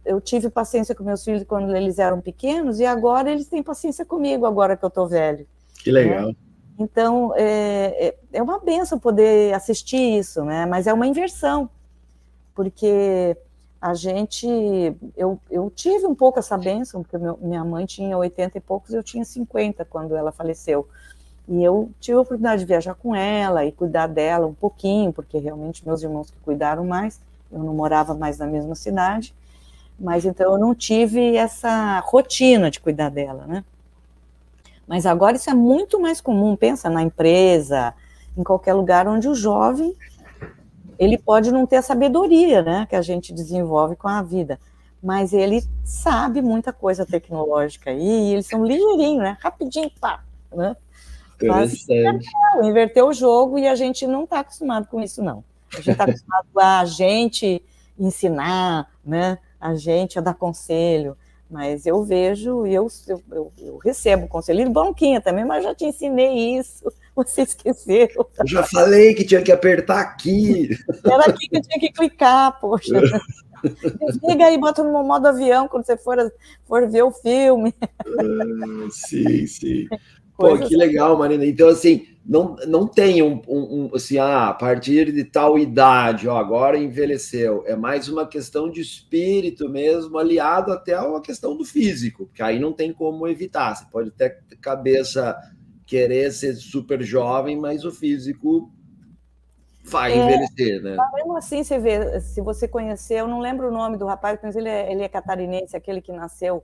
eu tive paciência com meus filhos quando eles eram pequenos, e agora eles têm paciência comigo, agora que eu estou velho. Que legal. Né? Então, é uma bênção poder assistir isso, né? Mas é uma inversão, porque a gente, eu tive um pouco essa bênção, porque minha mãe tinha 80 e poucos, eu tinha 50 quando ela faleceu, e eu tive a oportunidade de viajar com ela e cuidar dela um pouquinho, porque realmente meus irmãos que cuidaram mais, eu não morava mais na mesma cidade, mas então eu não tive essa rotina de cuidar dela, né? Mas agora isso é muito mais comum, pensa na empresa, em qualquer lugar onde o jovem, ele pode não ter a sabedoria, né, que a gente desenvolve com a vida, mas ele sabe muita coisa tecnológica e eles são ligeirinhos, né, rapidinho, pá, né? Interessante. Inverter o jogo, e a gente não está acostumado com isso, não. A gente está acostumado a gente ensinar, né, a gente a dar conselho, mas eu vejo, e eu recebo conselho, bronquinha também, mas eu já te ensinei isso, você esqueceu. Eu já falei que tinha que apertar aqui. Era aqui que eu tinha que clicar, poxa. Desliga aí, bota no modo avião quando você for ver o filme. Sim, sim. Pô, que legal, Marina. Então, assim, não tem assim, a partir de tal idade, agora envelheceu. É mais uma questão de espírito mesmo, aliado até a uma questão do físico, porque aí não tem como evitar. Você pode até cabeça querer ser super jovem, mas o físico vai envelhecer, né? Mesmo assim, você vê, se você conhecer, eu não lembro o nome do rapaz, mas ele é catarinense, aquele que nasceu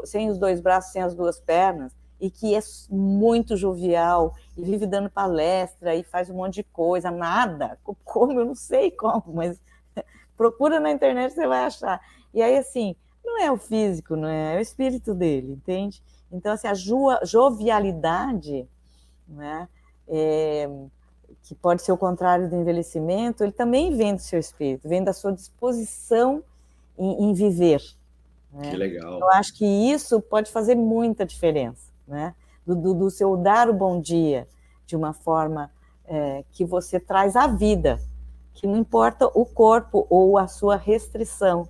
sem os dois braços, sem as duas pernas, e que é muito jovial, e vive dando palestra, e faz um monte de coisa, nada, como, eu não sei como, mas procura na internet, você vai achar. E aí, assim, não é o físico, não é o espírito dele, entende? Então, assim, a jovialidade, né, que pode ser o contrário do envelhecimento, ele também vem do seu espírito, vem da sua disposição em viver. Né? Que legal. Eu acho que isso pode fazer muita diferença, né? Do seu dar o bom dia de uma forma que você traz à vida, que não importa o corpo ou a sua restrição,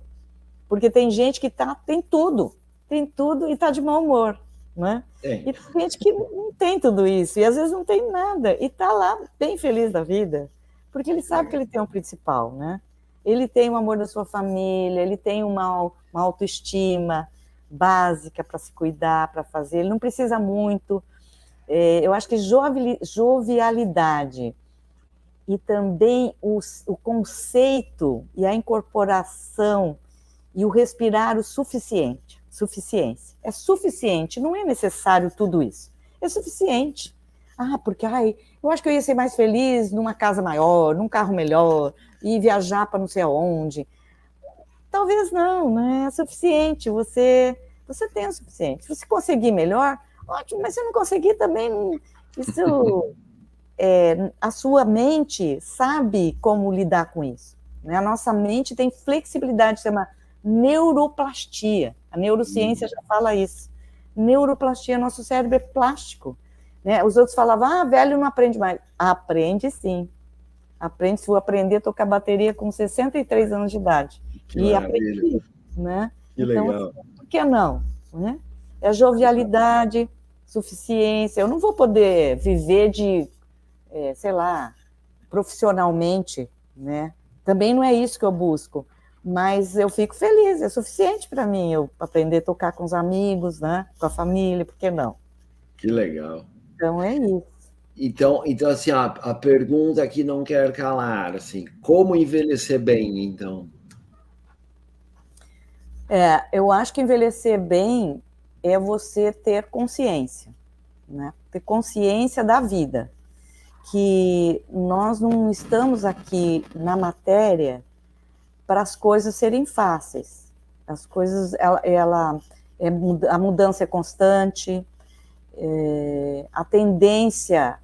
porque tem gente que tem tudo e está de mau humor, né? E tem gente que não tem tudo isso, e às vezes não tem nada, e está lá bem feliz da vida, porque ele sabe que ele tem um principal, né? Ele tem o amor da sua família, ele tem uma autoestima básica para se cuidar, para fazer, ele não precisa muito. Eu acho que jovialidade e também o conceito e a incorporação e o respirar o suficiência. É suficiente, não é necessário tudo isso. É suficiente. Porque eu acho que eu ia ser mais feliz numa casa maior, num carro melhor, e viajar para não sei aonde. Talvez não é suficiente. Você tem o suficiente. Se você conseguir melhor, ótimo, mas se não conseguir também, isso a sua mente sabe como lidar com isso. Né? A nossa mente tem flexibilidade, chama neuroplastia. A neurociência já fala isso. Neuroplastia, nosso cérebro é plástico. Né? Os outros falavam, velho não aprende mais. Aprende sim. Aprende, se for aprender a tocar bateria com 63 anos de idade. Que aprendi, né? Que então, legal. Assim, por que não? Né? É jovialidade, suficiência. Eu não vou poder viver de, sei lá, profissionalmente, né? Também não é isso que eu busco, mas eu fico feliz, é suficiente para mim eu aprender a tocar com os amigos, né? Com a família, por que não? Que legal. Então é isso. Então assim, a pergunta que não quer calar, assim, como envelhecer bem, então? Eu acho que envelhecer bem é você ter consciência, né? Ter consciência da vida, que nós não estamos aqui na matéria para as coisas serem fáceis. As coisas, a mudança é constante, a tendência,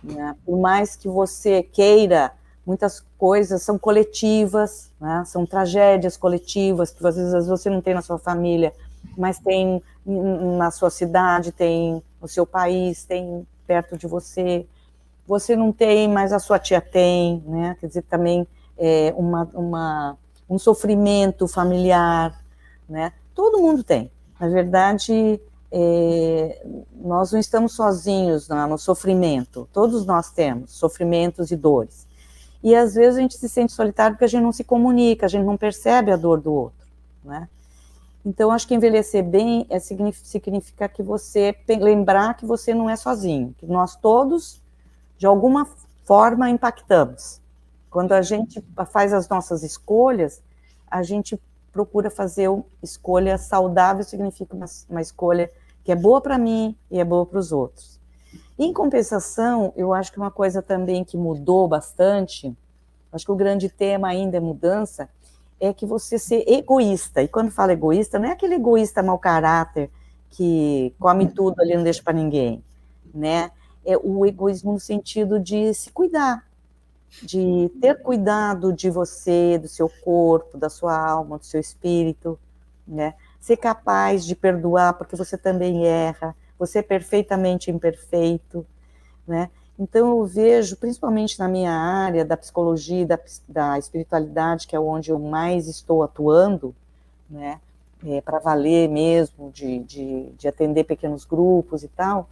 né, por mais que você queira, muitas coisas são coletivas, né, são tragédias coletivas, que às vezes você não tem na sua família, mas tem na sua cidade, tem no seu país, tem perto de você. Você não tem, mas a sua tia tem, né? Quer dizer, também um sofrimento familiar, né? Todo mundo tem. Na verdade, nós não estamos sozinhos no sofrimento. Todos nós temos sofrimentos e dores. E às vezes a gente se sente solitário porque a gente não se comunica, a gente não percebe a dor do outro, né? Então, acho que envelhecer bem significa que você lembrar que você não é sozinho, que nós todos, de alguma forma, impactamos. Quando a gente faz as nossas escolhas, a gente procura fazer escolha saudável, significa uma escolha que é boa para mim e é boa para os outros. Em compensação, eu acho que uma coisa também que mudou bastante, acho que o grande tema ainda é mudança, é que você ser egoísta. E quando fala egoísta, não é aquele egoísta mau caráter que come tudo ali e não deixa para ninguém, né? É o egoísmo no sentido de se cuidar, de ter cuidado de você, do seu corpo, da sua alma, do seu espírito, né? Ser capaz de perdoar, porque você também erra, você é perfeitamente imperfeito, né? Então, eu vejo, principalmente na minha área da psicologia, da espiritualidade, que é onde eu mais estou atuando, né? Para valer mesmo, de atender pequenos grupos e tal,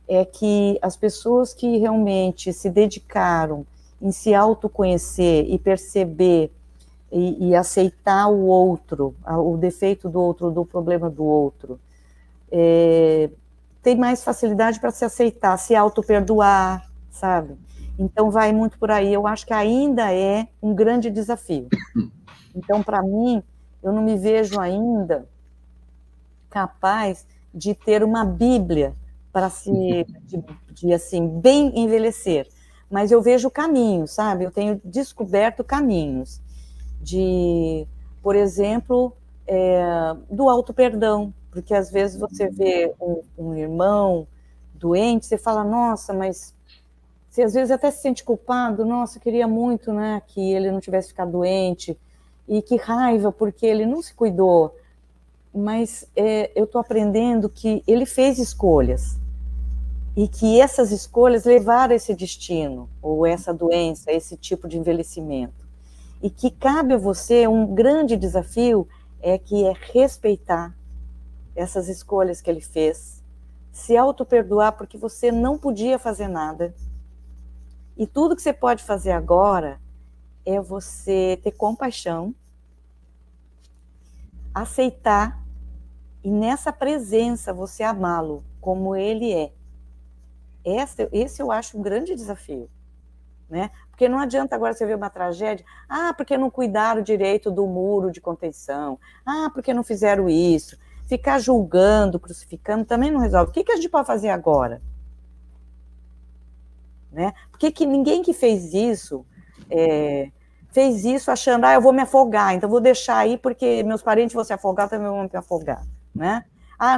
é que as pessoas que realmente se dedicaram em se autoconhecer e perceber e aceitar o outro, o defeito do outro, do problema do outro, tem mais facilidade para se aceitar, se auto-perdoar, sabe? Então, vai muito por aí. Eu acho que ainda é um grande desafio. Então, para mim, eu não me vejo ainda capaz de ter uma Bíblia para de assim, bem envelhecer. Mas eu vejo caminhos, sabe? Eu tenho descoberto caminhos de, por exemplo, do auto-perdão, porque às vezes você vê um irmão doente, você fala, nossa, mas você às vezes até se sente culpado, nossa, eu queria muito, né, que ele não tivesse ficado doente, e que raiva, porque ele não se cuidou, mas eu estou aprendendo que ele fez escolhas, e que essas escolhas levaram a esse destino, ou essa doença, esse tipo de envelhecimento. E que cabe a você um grande desafio que é respeitar essas escolhas que ele fez, se auto-perdoar porque você não podia fazer nada. E tudo que você pode fazer agora é você ter compaixão, aceitar e nessa presença você amá-lo como ele é. Esse eu acho um grande desafio. né? Porque não adianta agora você ver uma tragédia, porque não cuidaram direito do muro de contenção, porque não fizeram isso, ficar julgando, crucificando, também não resolve. O que a gente pode fazer agora? Né? Porque ninguém que fez isso achando, eu vou me afogar, então vou deixar aí porque meus parentes vão se afogar, também vão me afogar, né?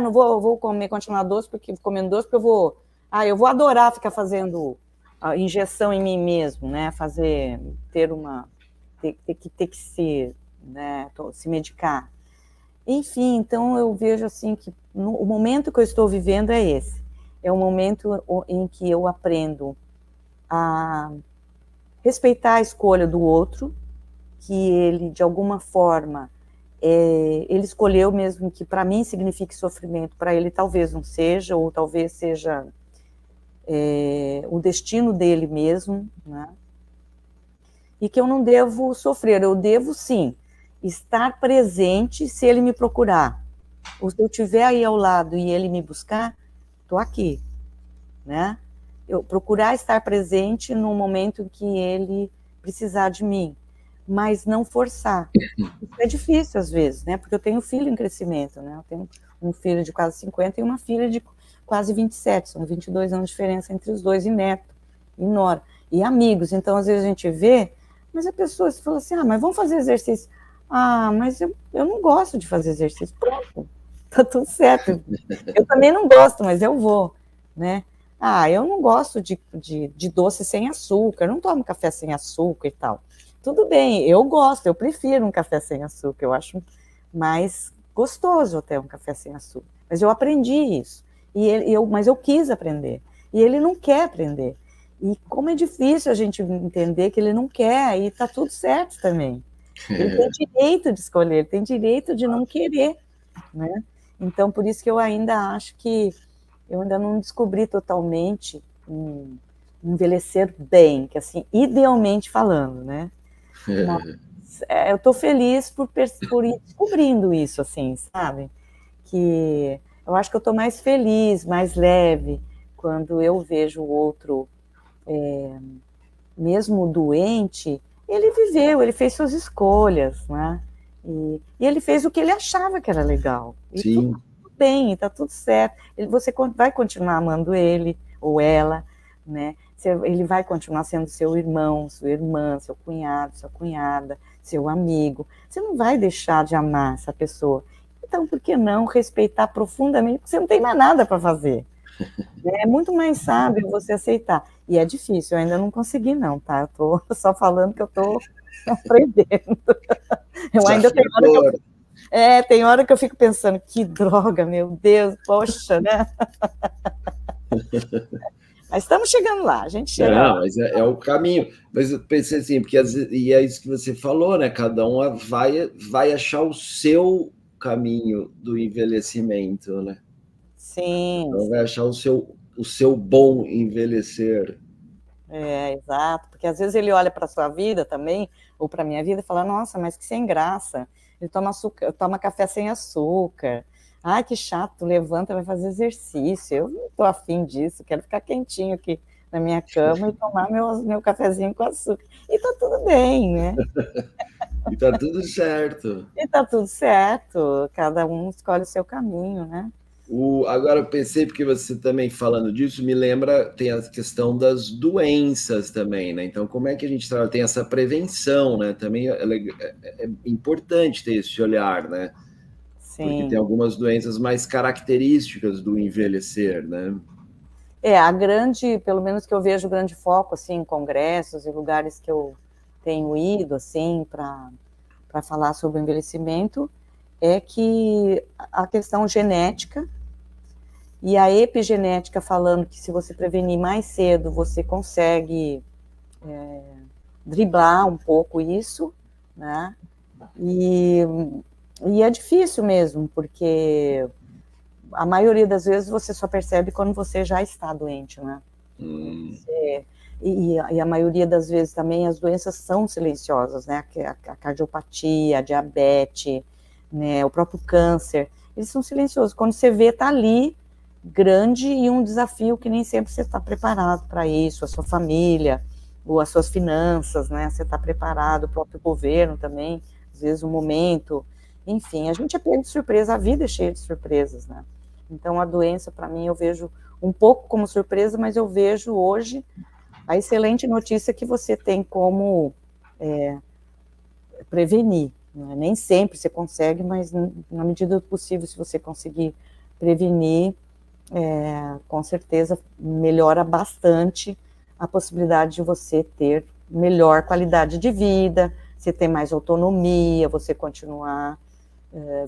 Não vou continuar doce, comendo doce, porque eu vou adorar ficar fazendo a injeção em mim mesmo, né? Ter que se, né, se medicar. Enfim, então eu vejo assim que o momento que eu estou vivendo é esse. É um momento em que eu aprendo a respeitar a escolha do outro, que ele, de alguma forma, ele escolheu mesmo que para mim signifique sofrimento, para ele talvez não seja, ou talvez seja o destino dele mesmo, né? E que eu não devo sofrer, eu devo sim estar presente se ele me procurar, ou se eu estiver aí ao lado e ele me buscar, estou aqui, né? Eu procurar estar presente no momento em que ele precisar de mim, mas não forçar. Isso é difícil às vezes, né? Porque eu tenho filho em crescimento, né? Eu tenho um filho de quase 50 e uma filha de quase 27, são 22 anos de diferença entre os dois, e neto, e nora, e amigos. Então, às vezes a gente vê, mas a pessoa se fala assim, mas vamos fazer exercício. Mas eu não gosto de fazer exercício. Pronto, tá tudo certo. Eu também não gosto, mas eu vou, né? Eu não gosto de doce sem açúcar, não tomo café sem açúcar e tal. Tudo bem, eu gosto, eu prefiro um café sem açúcar, eu acho mais gostoso até um café sem açúcar. Mas eu aprendi isso, mas eu quis aprender, e ele não quer aprender. E como é difícil a gente entender que ele não quer, e tá tudo certo também. Ele tem direito de escolher, ele tem direito de não querer, né? Então, por isso que eu ainda acho que eu ainda não descobri totalmente envelhecer bem, que assim, idealmente falando, né? Mas, eu estou feliz por ir descobrindo isso, assim, sabe? Que eu acho que eu estou mais feliz, mais leve, quando eu vejo o outro, mesmo doente, ele viveu, ele fez suas escolhas, né? E ele fez o que ele achava que era legal. E Sim. tudo bem, está tudo certo. Você vai continuar amando ele ou ela, né? Ele vai continuar sendo seu irmão, sua irmã, seu cunhado, sua cunhada, seu amigo. Você não vai deixar de amar essa pessoa. Então, por que não respeitar profundamente? Porque você não tem mais nada para fazer. É muito mais sábio você aceitar. E é difícil, eu ainda não consegui não, tá? Eu tô só falando que eu tô aprendendo. Eu ainda tenho hora que tem hora que eu fico pensando, que droga, meu Deus, poxa, né? Mas estamos chegando lá, a gente chega lá. Mas é o caminho. Mas eu pensei assim, porque e é isso que você falou, né? Cada um vai achar o seu caminho do envelhecimento, né? Sim. Então vai achar o seu bom envelhecer. Exato, porque às vezes ele olha para a sua vida também, ou para a minha vida, e fala, nossa, mas que sem graça, ele toma café sem açúcar, que chato, levanta, vai fazer exercício, eu não estou afim disso, quero ficar quentinho aqui na minha cama e tomar meu cafezinho com açúcar, e está tudo bem, né? E está tudo certo. E está tudo certo, cada um escolhe o seu caminho, né? Agora eu pensei, porque você também falando disso, me lembra, tem a questão das doenças também, né? Então, como é que a gente trabalha? Tem essa prevenção, né? Também é importante ter esse olhar, né? Sim. Porque tem algumas doenças mais características do envelhecer, né? Pelo menos que eu vejo grande foco, assim, em congressos e lugares que eu tenho ido, assim, para falar sobre o envelhecimento, é que a questão genética e a epigenética falando que se você prevenir mais cedo, você consegue driblar um pouco isso, né? E é difícil mesmo, porque a maioria das vezes você só percebe quando você já está doente, né? E a maioria das vezes também as doenças são silenciosas, né? A cardiopatia, a diabetes, né? O próprio câncer, eles são silenciosos. Quando você vê, está ali, grande, e um desafio que nem sempre você está preparado para isso, a sua família, ou as suas finanças, né? Você está preparado, o próprio governo também, às vezes o momento, enfim, a gente é pego de surpresa, a vida é cheia de surpresas, né? Então, a doença, para mim, eu vejo um pouco como surpresa, mas eu vejo hoje a excelente notícia que você tem como prevenir, né? Nem sempre você consegue, mas na medida do possível, se você conseguir prevenir, com certeza melhora bastante a possibilidade de você ter melhor qualidade de vida, você ter mais autonomia, você continuar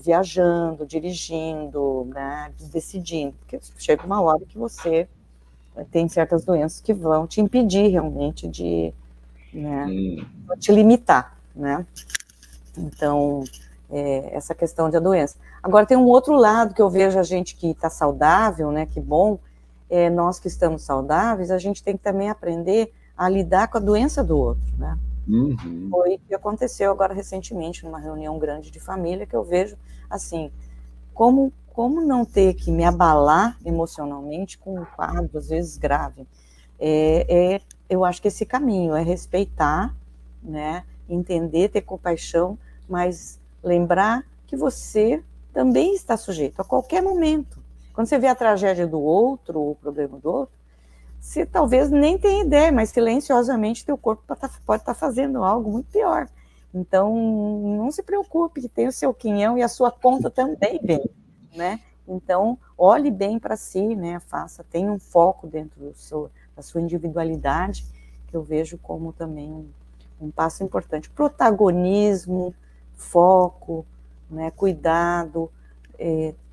viajando, dirigindo, né, decidindo, porque chega uma hora que você tem certas doenças que vão te impedir realmente de, né, te limitar, né? Então, essa questão da doença. Agora, tem um outro lado que eu vejo a gente que está saudável, né, que bom, nós que estamos saudáveis, a gente tem que também aprender a lidar com a doença do outro, né? Uhum. Foi o que aconteceu agora recentemente, numa reunião grande de família, que eu vejo, assim, como não ter que me abalar emocionalmente com um quadro, às vezes, grave. Eu acho que esse caminho é respeitar, né, entender, ter compaixão, mas lembrar que você também está sujeito a qualquer momento. Quando você vê a tragédia do outro, ou o problema do outro, você talvez nem tenha ideia, mas silenciosamente teu corpo pode estar fazendo algo muito pior. Então, não se preocupe, que tem o seu quinhão e a sua conta também vem, né? Então, olhe bem para si, né? Tenha um foco dentro da sua individualidade, que eu vejo como também um passo importante. Protagonismo, foco, né? Cuidado,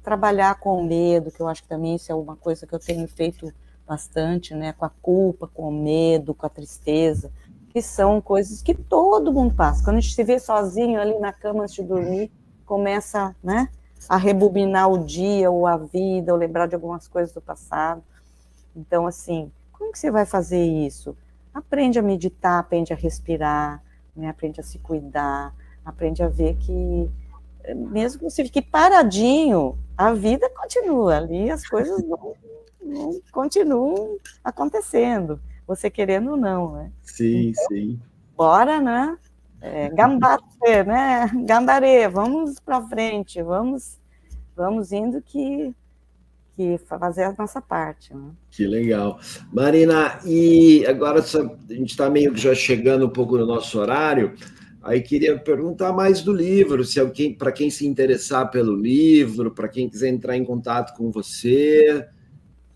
trabalhar com o medo, que eu acho que também isso é uma coisa que eu tenho feito bastante, né, com a culpa, com o medo, com a tristeza, que são coisas que todo mundo passa. Quando a gente se vê sozinho ali na cama antes de dormir, começa, né, a rebobinar o dia, ou a vida, ou lembrar de algumas coisas do passado. Então, assim, como que você vai fazer isso? Aprende a meditar, aprende a respirar, né, aprende a se cuidar, aprende a ver que, mesmo que você fique paradinho, a vida continua ali, as coisas não continuam acontecendo, você querendo ou não, né? Sim, então, sim. Bora, né? Gambate, né? Gambarê, vamos para frente, vamos indo que fazer a nossa parte, né? Que legal. Marina, e agora a gente está meio que já chegando um pouco no nosso horário, aí queria perguntar mais do livro, se alguém, para quem se interessar pelo livro, para quem quiser entrar em contato com você,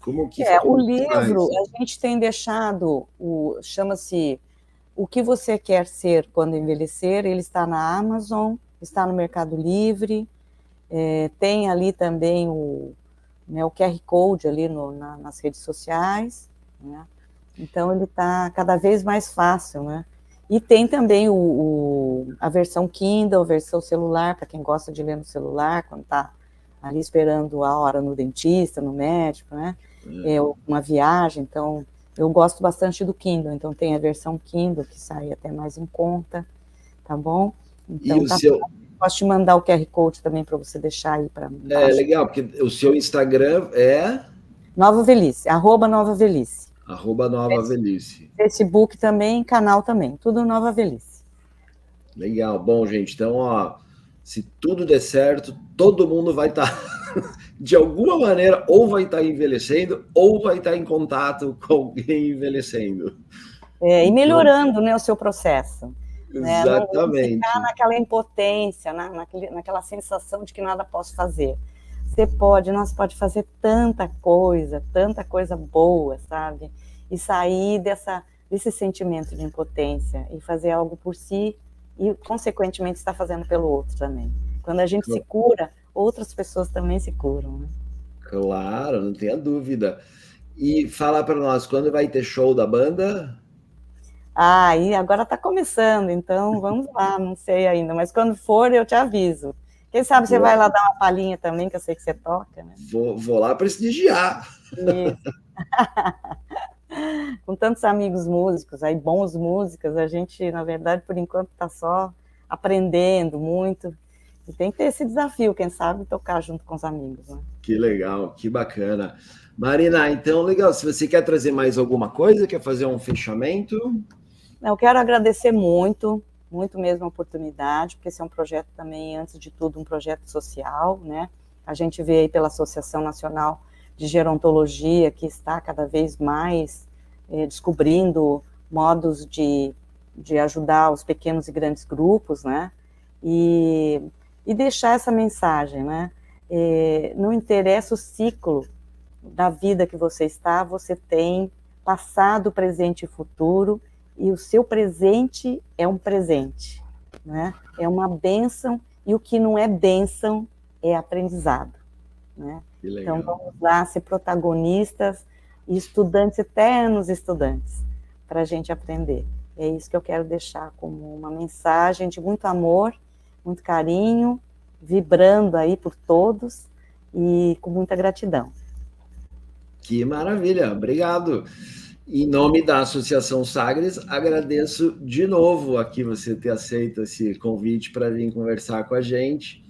como O faz? livro, a gente tem deixado, chama-se O que Você Quer Ser Quando Envelhecer, ele está na Amazon, está no Mercado Livre, tem ali também o QR Code ali nas redes sociais, né? Então ele está cada vez mais fácil, né? E tem também a versão Kindle, a versão celular, para quem gosta de ler no celular, quando está ali esperando a hora no dentista, no médico, né? Uma viagem, então eu gosto bastante do Kindle, então tem a versão Kindle, que sai até mais em conta, tá bom? Então posso te mandar o QR Code também para você deixar aí para mim. Legal, porque o seu Instagram é... Nova Velhice, @Nova Velhice. @Nova Velhice. Facebook também, canal também, tudo Nova Velhice. Legal, bom, gente, então, ó, se tudo der certo, todo mundo vai estar, de alguma maneira, ou vai estar envelhecendo, ou vai estar em contato com alguém envelhecendo. E melhorando, né, o seu processo. Exatamente. Não ficar naquela impotência, naquela sensação de que nada posso fazer. Nós pode fazer tanta coisa boa, sabe? E sair desse sentimento de impotência e fazer algo por si e, consequentemente, estar fazendo pelo outro também. Quando a gente se cura, outras pessoas também se curam, né? Claro, não tenha dúvida. E fala para nós, quando vai ter show da banda? E agora está começando, então vamos lá, não sei ainda, mas quando for eu te aviso. Quem sabe você vai lá dar uma palhinha também, que eu sei que você toca, né? Vou lá prestigiar. Isso. Com tantos amigos músicos, aí bons músicos, a gente, na verdade, por enquanto está só aprendendo muito. E tem que ter esse desafio, quem sabe, tocar junto com os amigos, né? Que legal, que bacana. Marina, então, legal. Se você quer trazer mais alguma coisa, quer fazer um fechamento? Eu quero agradecer muito, muito mesmo a oportunidade, porque esse é um projeto também, antes de tudo, um projeto social, né? A gente vê aí pela Associação Nacional de Gerontologia, que está cada vez mais descobrindo modos de ajudar os pequenos e grandes grupos, né? E deixar essa mensagem, né? Não interessa o ciclo da vida que você está, você tem passado, presente e futuro, e o seu presente é um presente, né? É uma bênção, e o que não é bênção é aprendizado, né? Então vamos lá ser protagonistas e estudantes, eternos estudantes, para a gente aprender. É isso que eu quero deixar como uma mensagem de muito amor, muito carinho, vibrando aí por todos e com muita gratidão. Que maravilha, obrigado. Em nome da Associação Sagres, agradeço de novo aqui você ter aceito esse convite para vir conversar com a gente.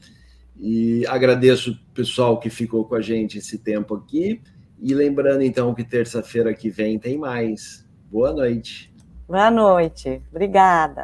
E agradeço o pessoal que ficou com a gente esse tempo aqui. E lembrando, então, que terça-feira que vem tem mais. Boa noite. Boa noite. Obrigada.